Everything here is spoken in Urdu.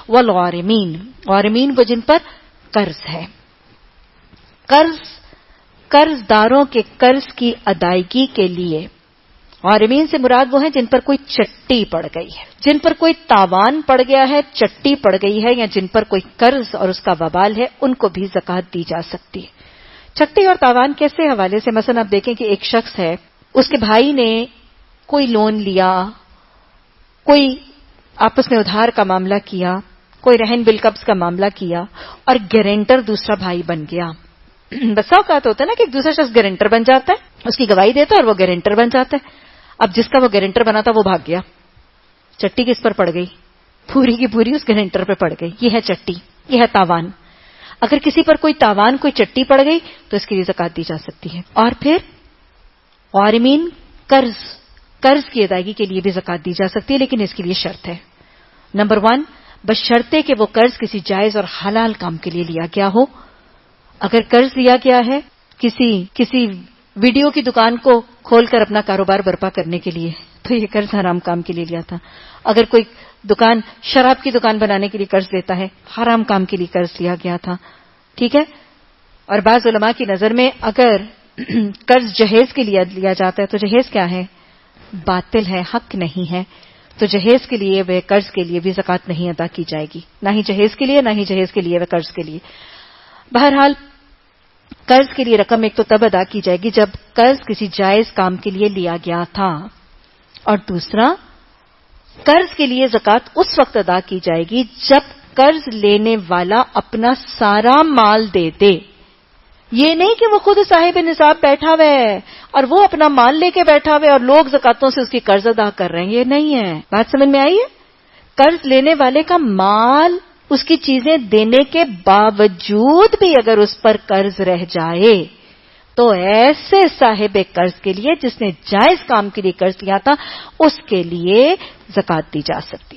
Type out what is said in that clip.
والغارمین، غارمین وہ جن پر قرض ہے. قرض داروں کے قرض کی ادائیگی کے لیے غارمین سے مراد وہ ہیں جن پر کوئی چٹی پڑ گئی ہے، جن پر کوئی تاوان پڑ گیا ہے، چٹی پڑ گئی ہے، یا جن پر کوئی قرض اور اس کا وبال ہے، ان کو بھی زکوٰۃ دی جا سکتی ہے. چٹی اور تاوان کیسے حوالے سے؟ مثلا آپ دیکھیں کہ ایک شخص ہے، اس کے بھائی نے کوئی لون لیا، کوئی آپس میں ادھار کا معاملہ کیا، کوئی رہن بالقبض کا معاملہ کیا، اور گارنٹر دوسرا بھائی بن گیا. بسا اوقات ہوتا ہے نا کہ ایک دوسرا شخص گارنٹر بن جاتا ہے، اس کی گواہی دیتا ہے اور وہ گارنٹر بن جاتا ہے. اب جس کا وہ گارنٹر بنا تھا وہ بھاگ گیا، چٹی کس پر پڑ گئی؟ پوری کی پوری اس گارنٹر پہ پڑ گئی. یہ ہے چٹی، یہ ہے تاوان. اگر کسی پر کوئی تاوان، کوئی چٹی پڑ گئی تو اس کے لیے زکوٰۃ دی جا سکتی ہے. اور پھر غارمین قرض کی ادائیگی کے لیے بھی زکوٰۃ دی جا سکتی ہے، لیکن اس کے لیے شرط ہے. نمبر 1، بشرطے کہ وہ قرض کسی جائز اور حلال کام کے لیے لیا گیا ہو. اگر قرض لیا گیا ہے کسی ویڈیو کی دکان کو کھول کر اپنا کاروبار برپا کرنے کے لیے تو یہ قرض حرام کام کے لیے لیا تھا. اگر کوئی دکان شراب کی دکان بنانے کے لیے قرض لیتا ہے، حرام کام کے لیے قرض لیا گیا تھا. ٹھیک ہے. اور بعض علماء کی نظر میں اگر قرض جہیز کے لیے لیا جاتا ہے تو جہیز کیا ہے؟ باطل ہے، حق نہیں ہے. تو جہیز کے لیے وہ قرض کے لیے بھی زکوٰۃ نہیں ادا کی جائے گی، نہ ہی جہیز کے لیے، نہ ہی جہیز کے لیے وہ قرض کے لیے. بہرحال قرض کے لیے رقم ایک تو تب ادا کی جائے گی جب قرض کسی جائز کام کے لیے لیا گیا تھا، اور دوسرا قرض کے لیے زکوٰۃ اس وقت ادا کی جائے گی جب قرض لینے والا اپنا سارا مال دے دے. یہ نہیں کہ وہ خود صاحب نصاب بیٹھا ہوا ہے اور وہ اپنا مال لے کے بیٹھا ہوا ہے اور لوگ زکاتوں سے اس کی قرض ادا کر رہے ہیں. یہ نہیں ہے. بات سمجھ میں آئی ہے؟ قرض لینے والے کا مال، اس کی چیزیں دینے کے باوجود بھی اگر اس پر قرض رہ جائے تو ایسے صاحب قرض کے لیے جس نے جائز کام کے لیے قرض لیا تھا اس کے لیے زکوٰۃ دی جا سکتی.